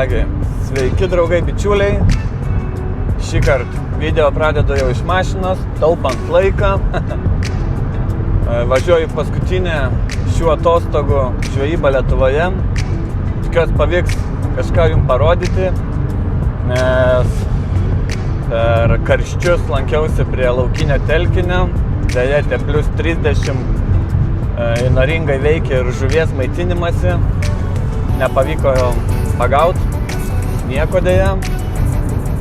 Kągi, sveiki draugai, bičiuliai. Šį kartą video pradedu jau iš mašinos, taupant laiką. Važiuoju paskutinę šių atostogų žvejybą Lietuvoje. Tikiuosi pavyks kažką jums parodyti, nes per karščius lankiausi prie laukinio telkinio. Deja, tie plus 30 įnoringai veikia ir žuvies maitinimasi. Nepavyko pagauti nieko deja.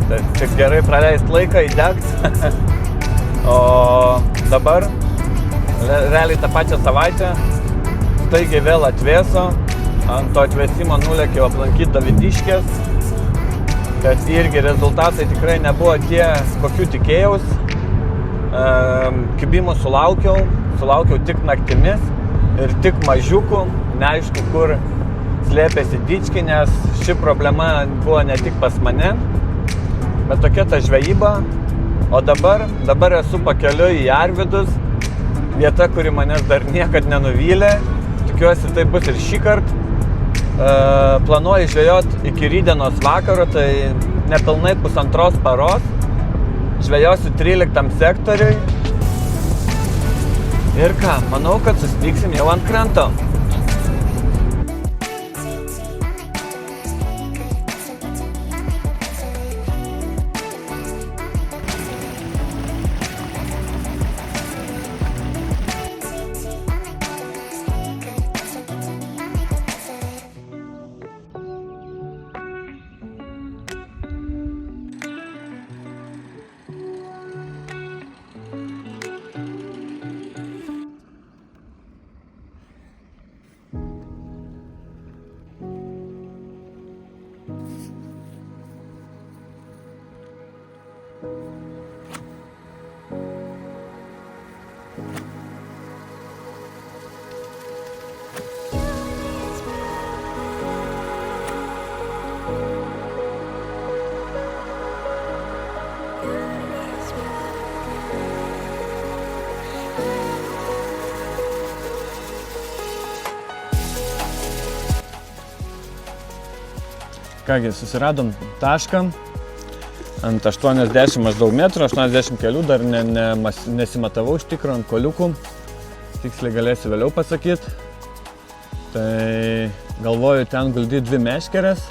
Tai tik gerai praleist laiką, įdegt. O dabar, realiai tą pačią savaitę, staigiai vėl atvėso. Ant to atvėsimo nulėkiau aplankyti Davidiškės. Bet irgi rezultatai tikrai nebuvo tie, kokių tikėjaus. Kibimų sulaukiau tik naktimis ir tik mažiukų. Neaišku, kur slėpėsi dički, nes ši problema buvo ne tik pas mane, bet tokia ta žvejyba. O dabar esu pakeliui į Arvidus, vieta, kuri manęs dar niekad nenuvylė. Tikiuosi, tai bus ir šį kartą. Planuoju žvejot iki rytdienos vakaro, tai nepilnai pusantros paros. Žvejosiu 13 sektoriui. Ir ką, manau, kad susitiksim jau ant kranto. Kągi, susiradom tašką ant 80 maždaug metrų, 80 kelių, dar nesimatavau iš tikro ant koliukų, tiksliai galėsiu vėliau pasakyti. Tai galvoju ten guldyti 2 meškeres,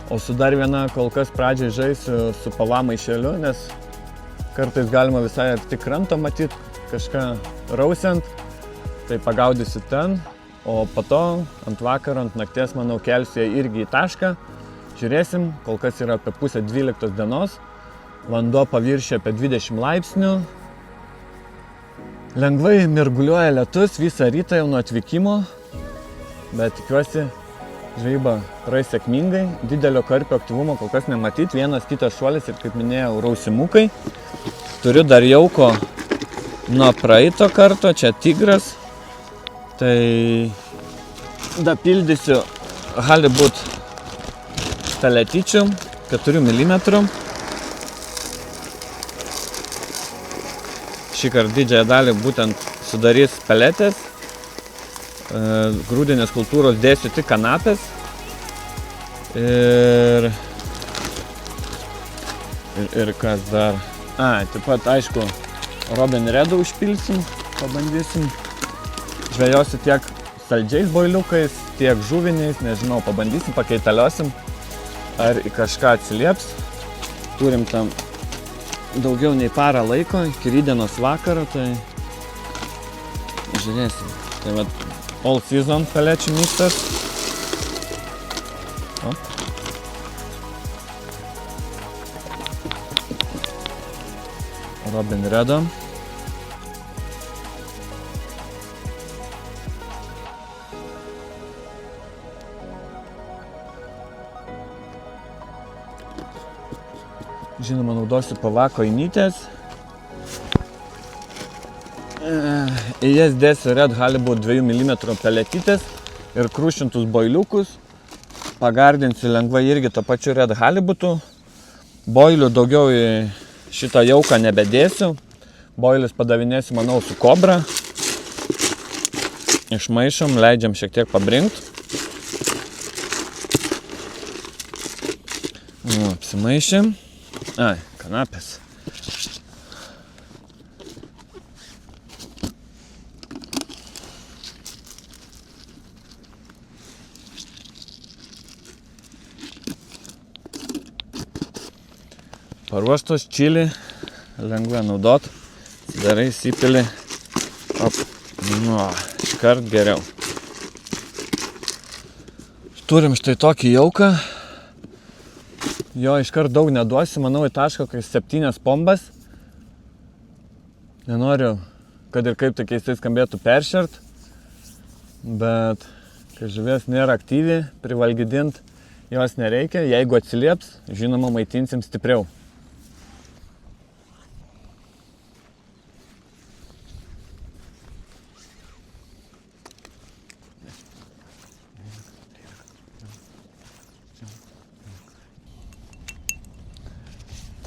o su dar viena kol kas pradžiai žaisiu su pavamaišeliu, nes kartais galima visai arti kranto matyti kažką rausiant, tai pagaudysiu ten. O po to ant vakaro, ant nakties, manau, kelsiu irgi į tašką. Žiūrėsim, kol kas yra apie pusę 12 dienos. Vanduo paviršiuje apie 20 laipsnių. Lengvai mirguliuoja lietus visą rytą jau nuo atvykimo. Bet tikiuosi, žvejyba praeis sėkmingai. Didelio karpio aktyvumo kol kas nematyti. Vienas kitas šuolis ir, kaip minėjau, rausimukai. Turiu dar jauko nuo praeito karto, čia tigras. Tai dapildysiu halibut peletyčių 4 mm. Šįkart didžiąją dalį būtent sudarys peletės. Grūdinės kultūros dėsiu tik kanapės. Ir kas dar? Taip pat, aišku, Robin Redų užpilsim, pabandysim. Žvejosiu tiek saldžiais boiliukais, tiek žuviniais, nežinau, pabandysim, pakeitaliosim, ar į kažką atsilieps. Turim tam daugiau nei parą laiko, iki rytdienos vakaro, tai žiūrėsim. Tai va, all season pelečių miksas. Robin Redo. Žinoma, naudosiu pavako įnytės. Į jas dėsiu Red Halibut 2 mm peletytės ir krušintus boiliukus. Pagardinsiu lengvai irgi to pačiu Red Halibutu. Boilių daugiau į šitą jauką nebedėsiu. Boilius padavinėsiu, manau, su kobra. Išmaišom, leidžiam šiek tiek pabrinkt. Apsimaišėm. Ai, kanapės. Paruoštos čili, lengva naudot, darai įsipili, iškart geriau. Turim štai tokį jauką, jo iškart daug neduosi, manau į tašką, kai 7 pombas. Nenoriu, kad ir kaip tai keistai skambėtų peršert, bet kai žuvies nėra aktyvi, privalgydint jos nereikia, jeigu atsilieps, žinoma, maitinsim stipriau.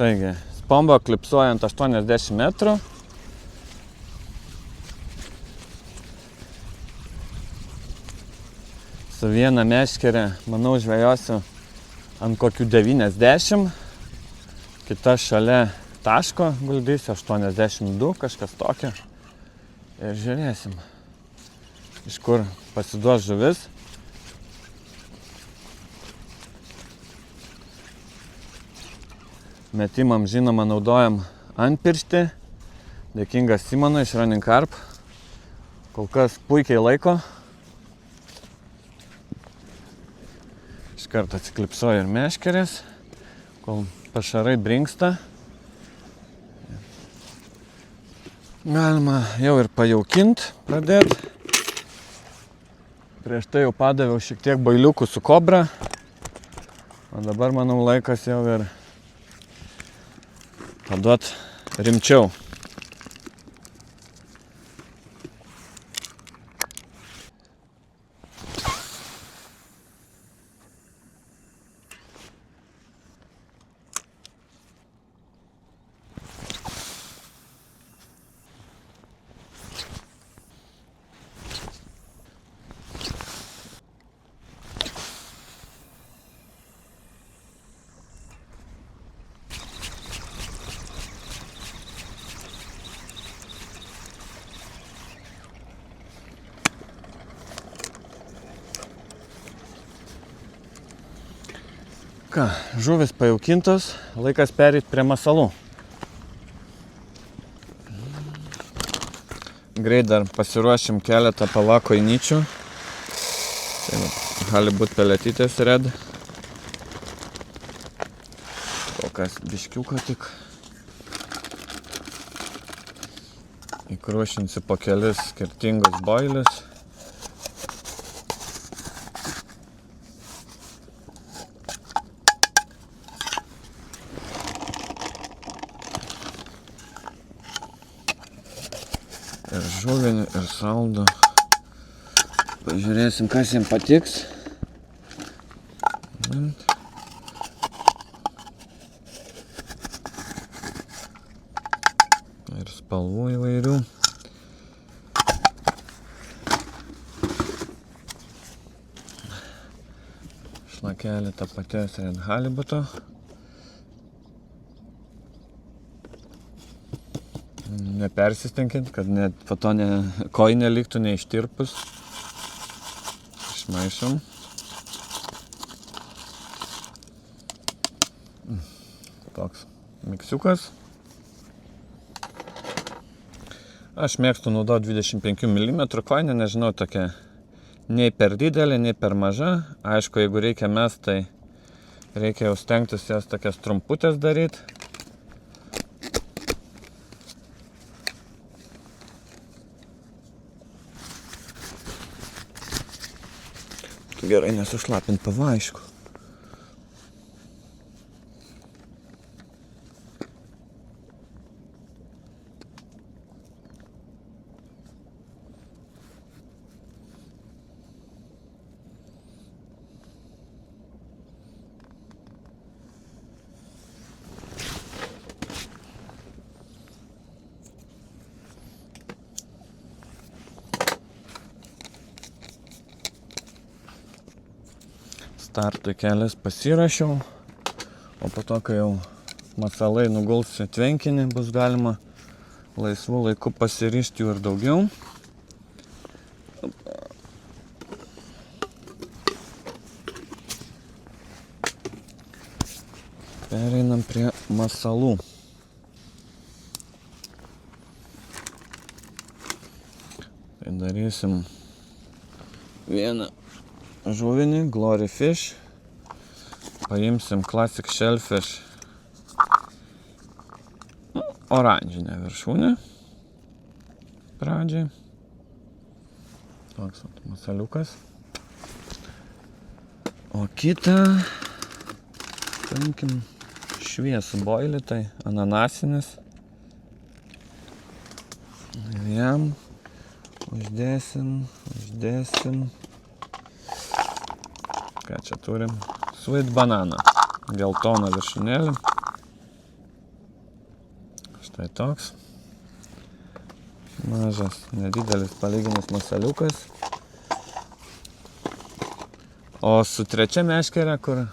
Taigi, spomba klipsuoja ant 80 metrų. Su viena meškerė, manau, žvejosiu ant kokių 90. Kita šalia taško guldysiu 82, kažkas tokio. Ir žiūrėsim, iš kur pasiduos žuvis. Metimam, žinoma, naudojam antpirštį. Dėkingas Simonui iš Running Carp. Kol kas puikiai laiko. Iškart atsiklipsuoju ir meškerės, kol pašarai brinksta. Galima jau ir pajaukint pradėti. Prieš tai jau padaviau šiek tiek bailiukų su kobra. O dabar, manau, laikas jau ir paduot rimčiau. Ką, žuvis pajaukintos, laikas perėti prie masalų. Greit dar pasiruošim keletą pavako įnyčių. Tai gali būti peletytės red. Kol kas biškiuką tik. Įkrušinsiu po kelis skirtingus boilius. Ir žuvinį, ir saldų. Pažiūrėsim, kas jiems patiks. Ir spalvų įvairių. Šlakelį tą paties red halibuto. Nepersistenkint, kad net po to kojinė liktų neištirpus. Išmaišom. Toks miksiukas. Aš mėgstu naudoti 25 mm kojinę, nežinau, tokia nei per didelė, nei per maža. Aišku, jeigu reikia mest, tai reikia jau stengtis jas tokias trumputės daryti. Gerai nesušlapint pavaišku. Startui kelias pasirašiau, O po to, kai jau masalai nuguls į tvenkinį, bus galima laisvų laiku pasirišti jų ir daugiau. Pereinam prie masalų. Tai darysim vieną žuvinį, Glory Fish. Paimsim Classic Shellfish oranžinę viršūnę. Pradžiai. Toks masaliukas. O kitą paimkim šviesų boilį, tai ananasinis. Ir jam uždėsim. Ką čia turim? Sweet banana. Geltona viršūnėlė. Štai toks. Mažas, nedidelis palyginus masaliukas. O su trečia meškere, kur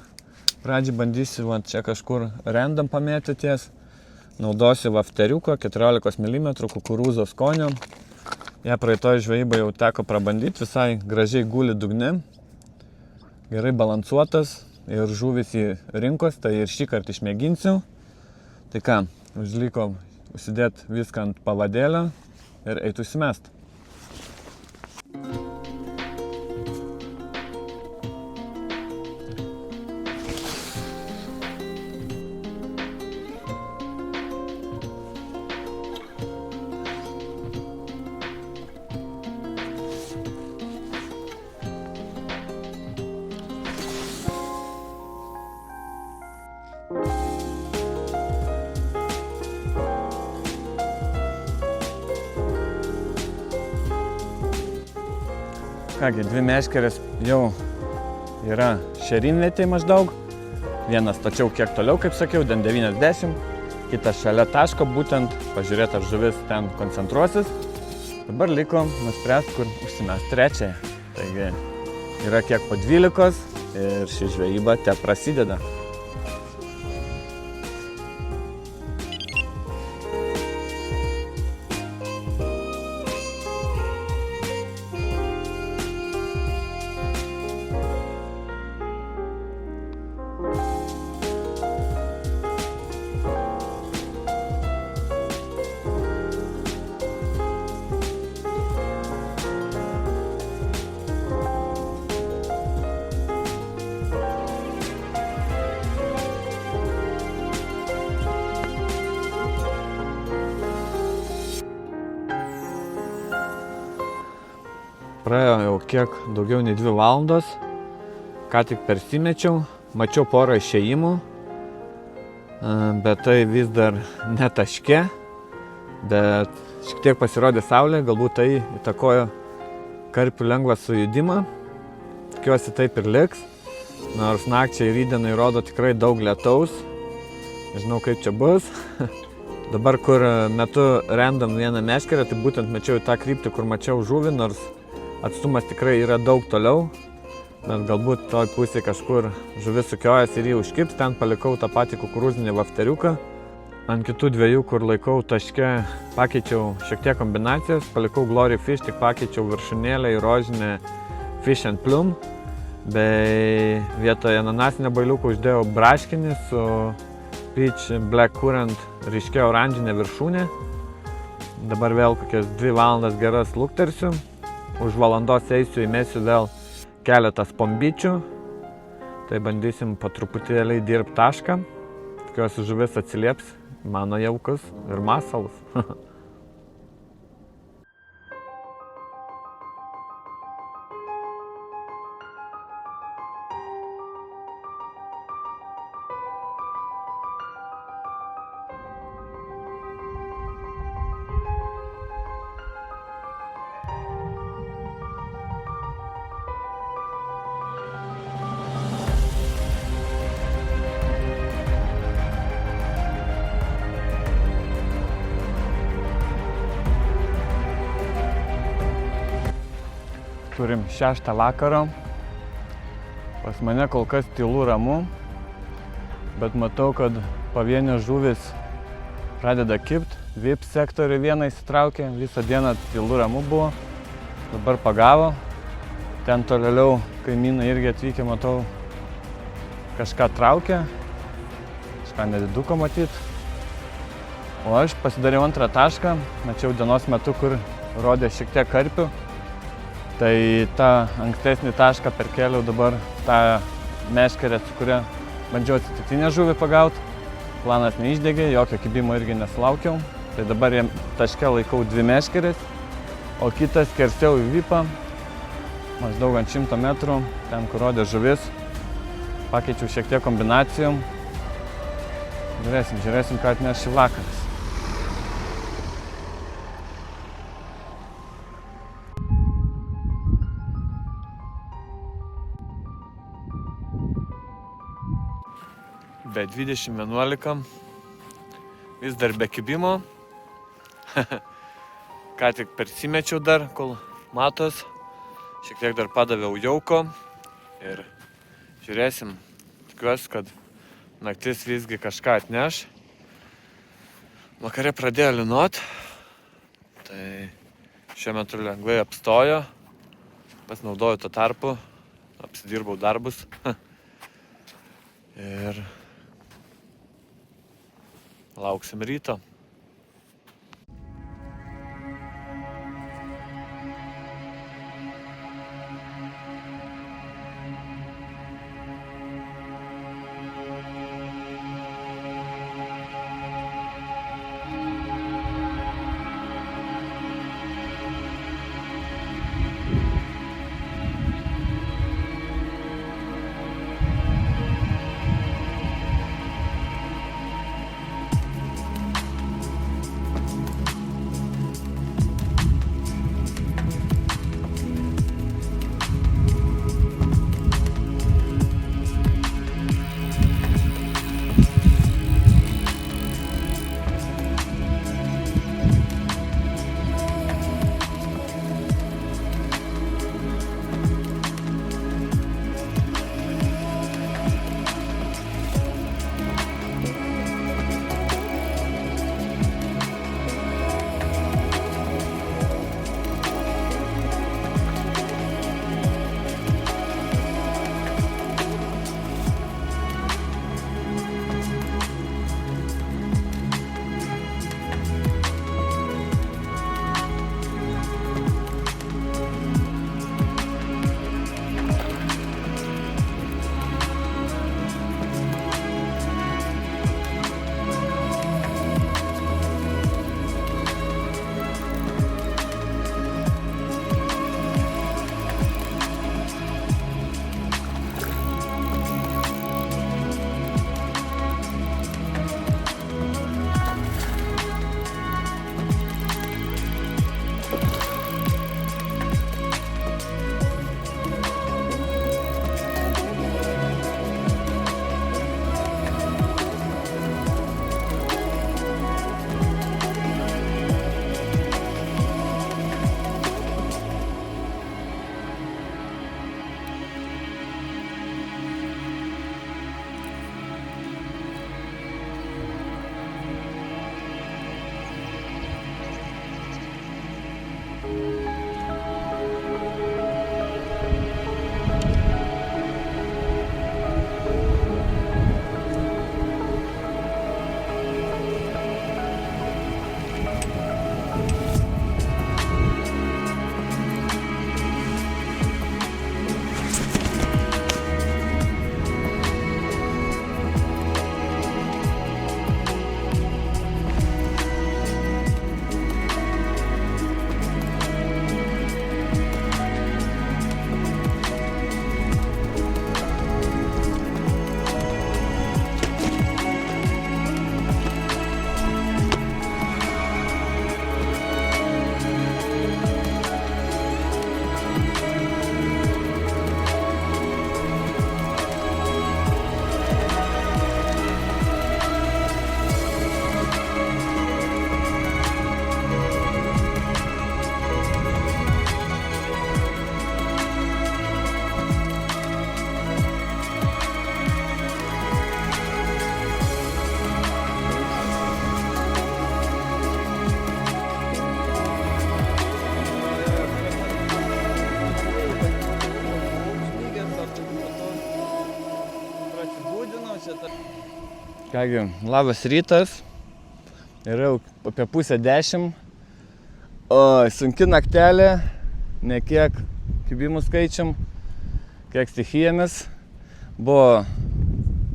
pradžiai bandysiu čia kažkur random pamėtyties, naudosiu vafteriuko 14 mm kukurūzo skonio. Ja praeitoj žvejybai jau teko prabandyti, visai gražiai guli dugne, gerai balansuotas ir žuvis į rinkos, tai ir šį kartą išmėginsiu. Tai ką, užliko užsidėti viską ant pavadėlio ir eitų įsimest. Kągi, dvi meškerės jau yra šerinvietėje maždaug. Vienas tačiau kiek toliau, kaip sakiau, den 90. Kitas šalia taško, būtent pažiūrėti, ar žuvis ten koncentruosis. Dabar liko nuspręsti, kur užsimest trečiąją. Taigi yra kiek po 12 ir ši žvejyba te prasideda. Praėjo jau kiek daugiau nei 2 valandos, ką tik persimečiau, mačiau porą išėjimų, bet tai vis dar netaške, bet šiek tiek pasirodė saulė, galbūt tai įtakojo karpių lengvą sujudimą, tikiuosi taip ir liks, nors nakčiai rytdienai rodo tikrai daug lietaus, nežinau kaip čia bus. Dabar, kur metu random vieną meškerę, tai būtent mečiau į tą kryptį, kur mačiau žuvį, nors atstumas tikrai yra daug toliau, bet galbūt toj pusėje kažkur žuvis sukiojas ir jį užkibs. Ten palikau tą patį kukurūzinį vafteriuką. Ant kitų dviejų, kur laikau taške, pakeičiau šiek tiek kombinacijas. Palikau Glory Fish, tik pakeičiau viršūnėlę į rožinę Fish and Plum. Bei vietoje ananasinio bailiuko uždėjau braškinį su Peach Black Currant ryškia oranžinė viršūnė. Dabar vėl kokias 2 valandas geras luktersiu. Už valandos eisiu, įmesiu vėl keletą spombyčių. Tai bandysim po truputėlį dirbti tašką. Tikiuosi žuvis atsilieps mano jaukus ir masalus. Turim 6 vakaro. Pas mane kol kas tylu ramu. bet matau, kad pavienės žuvis pradeda kibt. VIP sektorių vieną įsitraukė, visą dieną tylu ramu buvo, dabar pagavo. Ten toliau kaimynai irgi atvykę, matau, kažką traukia, kažką nediduko matyt. O aš pasidariau antrą tašką, mačiau dienos metu, kur rodė šiek tiek karpių. Tai tą ankstesnį tašką perkėliau dabar tą meškerę, su kuria bandžiau atsitiktinę žuvį pagauti. Planas neišdegė, jokio kibimo irgi nesulaukiau. Tai dabar jam taške laikau 2 meškerės, o kitas skersiau į vipą, maždaug ant 100 metrų, ten kur rodė žuvis. Pakeičiau šiek tiek kombinacijom. Žiūrėsim, ką atneš šį vakaras. Be 20:11, vis dar be kibimo. Ką tik persimečiau dar, kol matos. Šiek tiek dar padaviau jauko ir žiūrėsim. Tikiuosi, kad naktis visgi kažką atneš. Vakare pradėjo lynot, tai šiuo metu lengvai apstojo. Pasinaudoju tuo tarpu, apsidirbau darbus. Ir lauksim ryto. Kągi, labas rytas. Yra jau apie 9:30. Sunki naktelė, ne kiek kibimų skaičium, kiek stichijomis. Buvo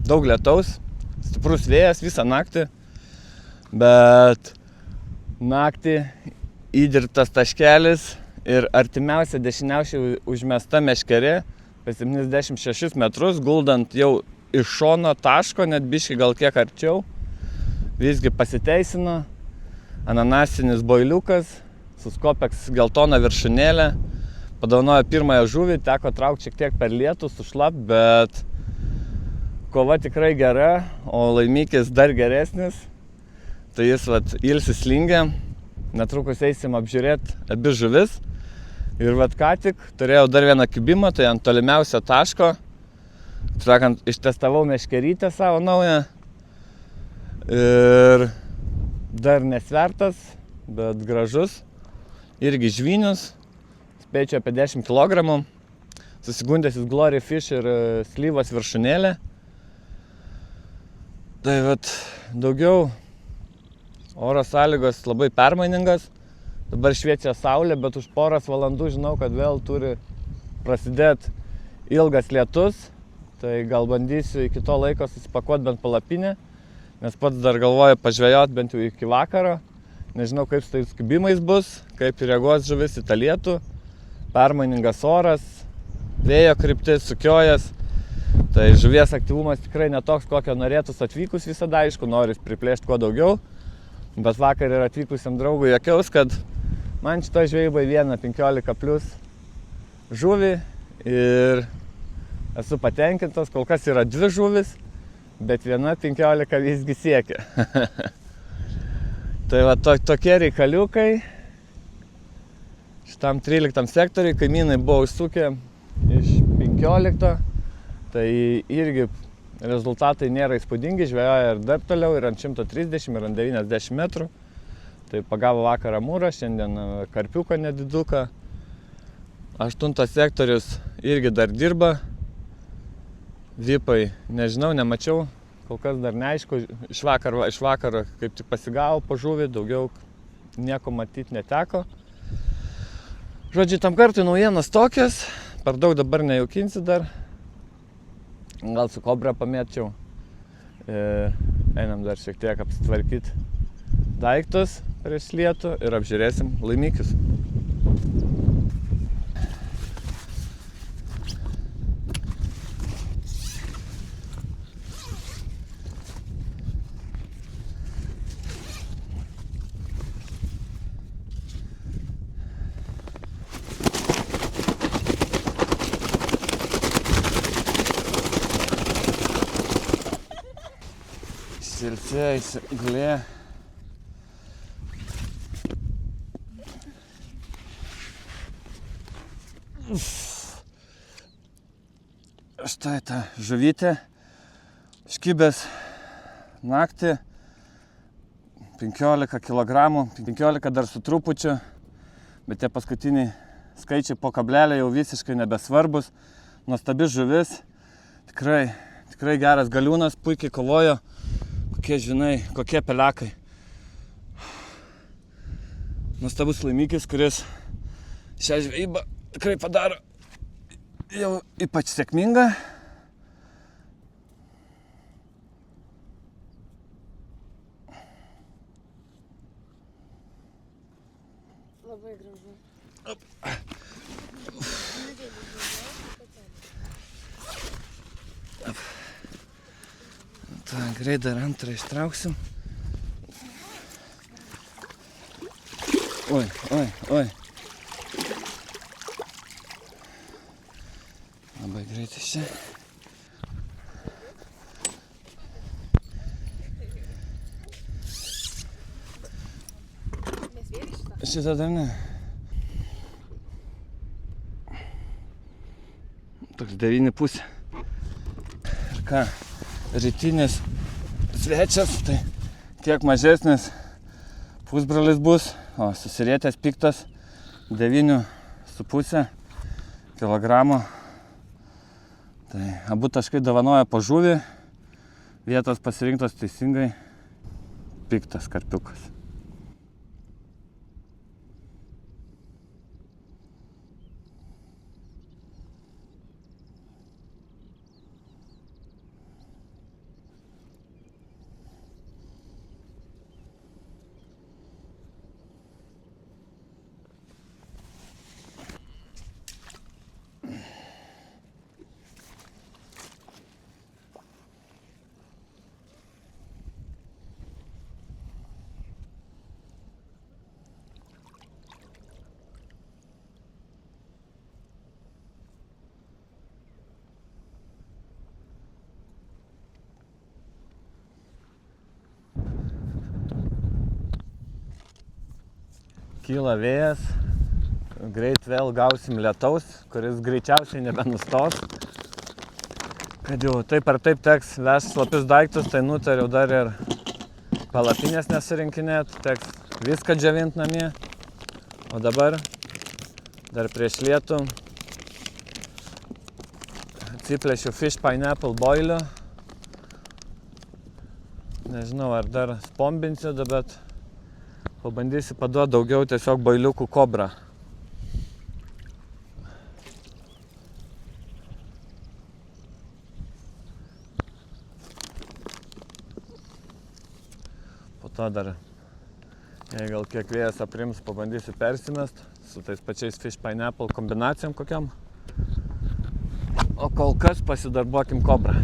daug lietaus, stiprus vėjas visą naktį, bet naktį įdirbtas taškelis ir artimiausia dešiniausiai užmesta meškerė apie 76 metrus, guldant jau iš šono taško, net biškį gal kiek arčiau. Visgi pasiteisino, ananasinis boiliukas, su Skopeks geltona viršūnėlė. Padovanojo pirmąją žuvį, teko traukti šiek tiek per lietų, sušlap, bet kova tikrai gera, o laimikis dar geresnis. Tai jis ilsis lingė, netrukus eisim apžiūrėti abi žuvis. Ir ką tik turėjau dar vieną kibimą, tai ant tolimiausio taško. Sakant, ištestavau meškerytę savo naują. Ir dar nesvertas, bet gražus. Irgi žvynius, spėčiau apie 10 kg. Susigundęsis Glory Fish ir slyvos viršūnėlė. Tai daugiau oro sąlygos labai permainingas. Dabar šviečia saulė, bet už poros valandų žinau, kad vėl turi prasidėti ilgas lietus. Tai gal bandysiu iki to laiko susipakuoti bent palapinę, nes pats dar galvoju pažvejot bent jau iki vakaro. Nežinau, kaip su tais kibimais bus, kaip reaguos žuvis į tą lietų. Permainingas oras, vėjo kryptis, sukiojas. Tai žuvies aktyvumas tikrai netoks, kokio norėtus atvykus visada, aišku, noris priplėšti kuo daugiau. Bet vakar ir atvykusiam draugui juokiaus, kad man šito žvejybai vieną 15+ žuvį ir esu patenkintas. Kol kas yra 2 žuvis, bet viena 15 visgi siekia. Tai tokie reikaliukai. Šitam 13 sektoriui kaimynai buvo užsukę iš 15. Tai irgi rezultatai nėra įspūdingi, žvejoja ir dar toliau, ir ant 130, ir ant 90 metrų. Tai pagavo vakarą mūrą, šiandien karpiuką nediduką. 8 sektorius irgi dar dirba. Vipai, nežinau, nemačiau, kol kas dar neaišku. Iš vakaro kaip tik pasigavo po žuvį, daugiau nieko matyti neteko. Žodžiu, tam kartui naujienas tokias, per daug dabar nejaukinsi dar. Gal su kobra pamėčiau. Einam dar šiek tiek apsitvarkyti daiktus prieš lietų ir apžiūrėsim laimikius. Silsėjusi gulė. Štai ta žuvytė, škibęs naktį, 15 kg, 15 dar su trupučiu, bet tie paskutiniai skaičiai po kablelio jau visiškai nebesvarbus. Nuostabi žuvis, tikrai geras galiūnas, puikiai kovojo. Kokie žinai, kokie pelekai. Nuostabus laimikis, kuris šią žvejybą tikrai padaro jau ypač sėkmingą. Labai gražu. Greit dar antrą ištrauksim. Oi. Labai greit iš čia. Šitą dar ne. Toks 9,5. Ir ką? Rytinis svečias, tai kiek mažesnis pusbrolis bus, o susirietęs piktas 9,5 kg. Tai abu taškai dovanoja po žuvį, Vietos pasirinktos teisingai. Piktas karpiukas. Kyla vėjas, greit vėl gausim lietaus, kuris greičiausiai nebenustos. Kad jau taip ar taip teks vežti slopius daiktus, tai nutariau dar ir palapinės nesurinkinėti, teks viską džiavinti namie. O dabar, dar prieš lietų, atsiplėšiu fish pineapple boilių. Nežinau, ar dar spombinsiu, bet pabandysiu paduoti daugiau tiesiog boiliukų kobrą. Po to dar, jei gal kiek vėjas aprims, pabandysiu persimest su tais pačiais fish pineapple kombinacijom kokiam. O kol kas pasidarbuokim kobrą.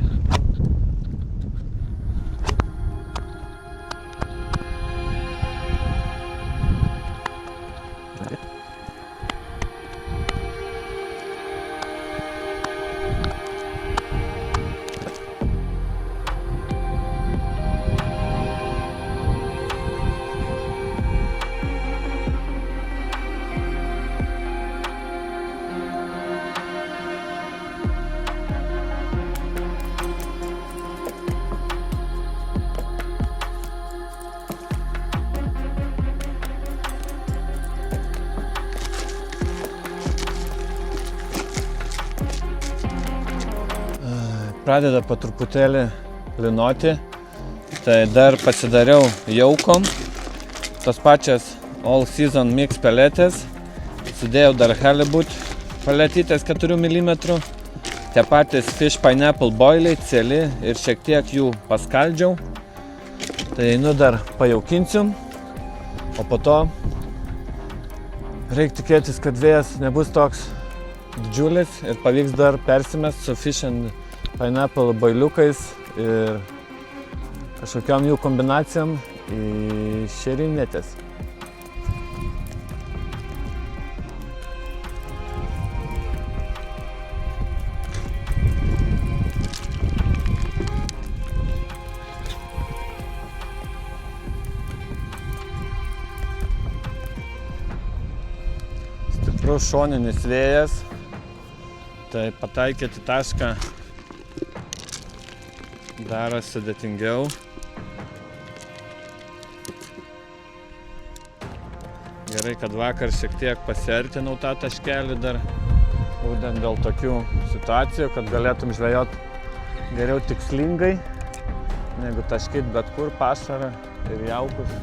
Pradeda po truputėlį lynoti, tai dar pasidariau jaukom, tos pačias All Season Mix peletės, sudėjau dar halibut paletytės 4 mm, tie patys fish pineapple boiliai, celi ir šiek tiek jų paskaldžiau, tai einu dar pajaukinsiu, o po to reikia tikėtis, kad vėjas nebus toks didžiulis ir pavyks dar persimest su fish and pineapple boiliukais ir kažkokiam jų kombinacijom į šerinėtės. Stiprus šoninis vėjas, tai pataikyti tašką daras sudėtingiau. Gerai, kad vakar šiek tiek pasiartinau tą taškelį dar, būtent dėl tokių situacijų, kad galėtum žvejot geriau tikslingai, negu taškyt bet kur pašarą ir jaukus.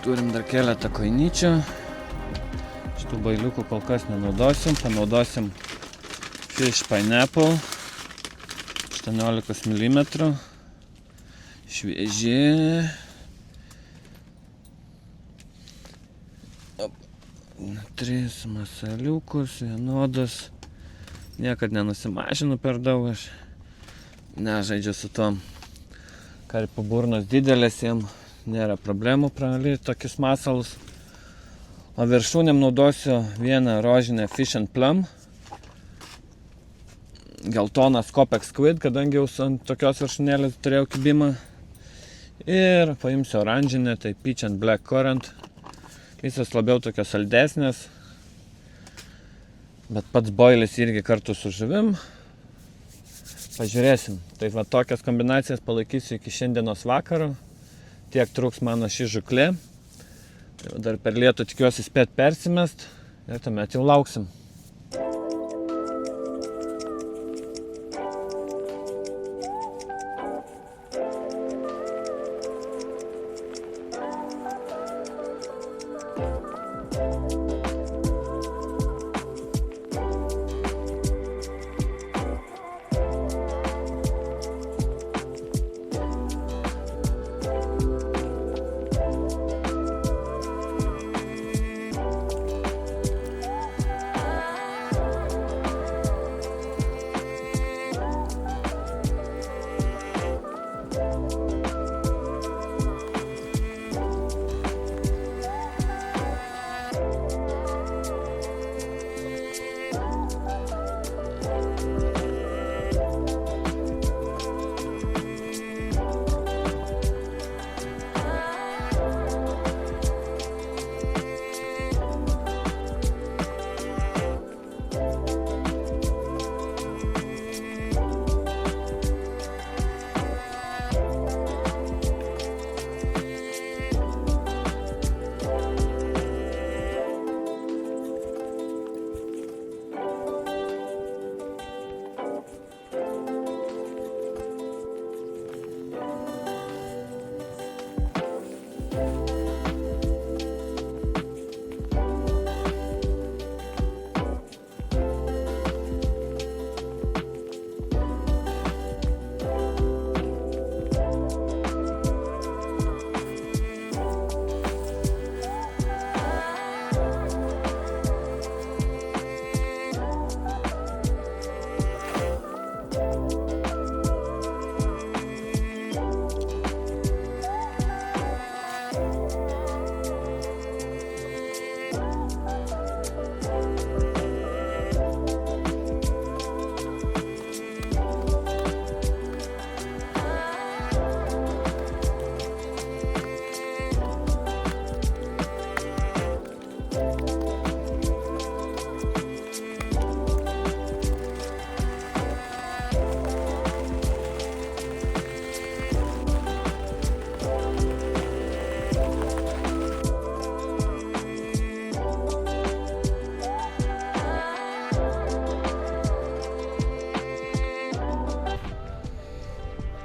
Turim dar keletą koinyčių. Šitų bailiukų kol kas nenaudosim. Panaudosim fish pineapple 18 mm. Švieži. 3 masaliukus, vienodas Niekad nenusimažinu per daug, aš nežaidžiu su tom. Karpių burnos didelės, jiem nėra problemų pralyti tokius masalus. O viršūnėm naudosiu vieną rožinę Fish and Plum. Geltoną Scopex Squid, kadangi jau ant tokios viršūnėlės turėjau kibimą. Ir paimsiu oranžinę, tai Peach and Black Currant. Visas labiau tokios saldesnės. Bet pats boilis irgi kartu su žuvim. Pažiūrėsim. Tai va tokias kombinacijas palaikysiu iki šiandienos vakaro. Tiek truks mano ši žuklė. Tai dar per lietų tikiuosi spėt persimest. Ir tuomet jau lauksim.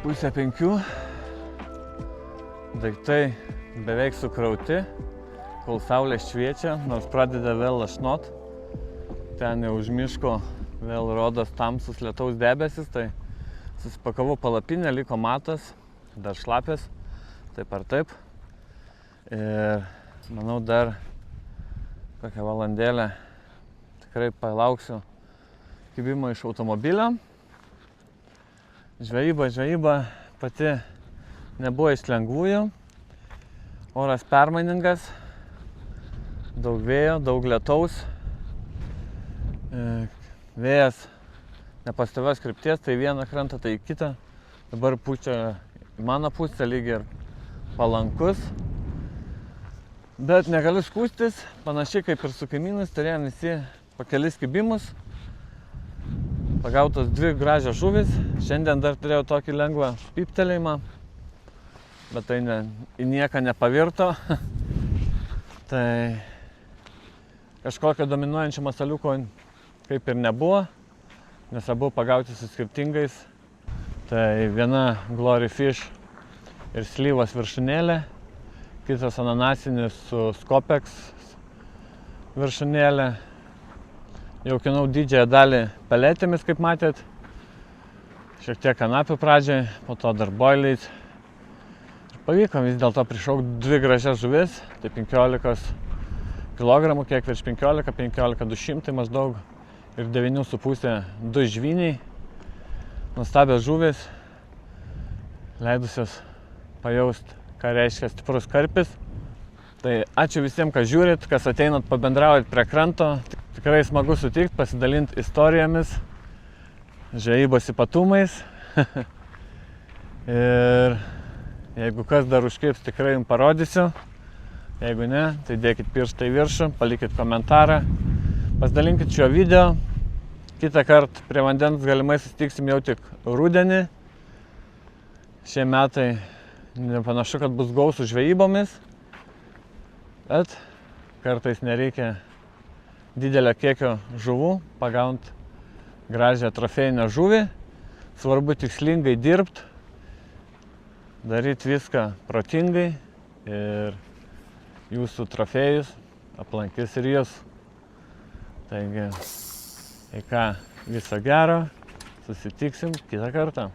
Pusę 5. Daiktai beveik sukrauti, kol saulė šviečia, nors pradeda vėl lašnot. Ten jau už miško vėl rodos tamsus lietaus debesis, tai susipakavau palapinę, liko matas, dar šlapės, taip ar taip. Ir manau dar kokią valandėlę tikrai palauksiu kibimo iš automobilio. Žvejyba pati nebuvo iš lengvųjų, oras permainingas, daug vėjo, daug lietaus, vėjas nepastovios krypties, tai vieną krantą, tai kitą, dabar pučia į mano pusę lyg ir palankus, bet negaliu skųstis, panašiai kaip ir su kaimynais, turėjom visi po kelis kibimus. Pagautos 2 gražios žuvis, šiandien dar turėjau tokį lengvą pyptelėjimą, bet tai į nieką nepavirto. Tai kažkokio dominuojančio masaliuko kaip ir nebuvo, nes abu pagauti su skirtingais. Tai viena Glory Fish ir slyvos viršūnėlė, kitas ananasinis su Scopex viršūnėlė. Jaukinau didžiąją dalį peletėmis, kaip matėt. Šiek tiek kanapių pradžiai, po to dar boiliais. Ir pavyko vis dėlto prišaukti 2 gražias žuvis, tai 15 kg, kiek virš 15, 200 maždaug. ir 9,5 2 žvyniai. Nuostabios žuvys, leidusios pajaust, ką reiškia stiprus karpis. Tai ačiū visiems, kas žiūrit, kas ateinat pabendraujat prie kranto. Tikrai smagu sutikti, pasidalinti istorijomis, žvejybos ypatumais. Ir jeigu kas dar užkibs, tikrai jums parodysiu. Jeigu ne, tai dėkit pirštą į viršų, palikit komentarą, pasidalinkit šio video. Kitą kartą prie vandens galimai susitiksim jau tik rudenį. Šie metai nepanašu, kad bus gausų žvejybomis, bet kartais nereikia didelio kiekio žuvų, pagaut gražią trofėjinę žuvį. Svarbu tikslingai dirbti, daryti viską protingai ir jūsų trofėjus aplankys ir jūs. Taigi, viso gero, susitiksim kitą kartą.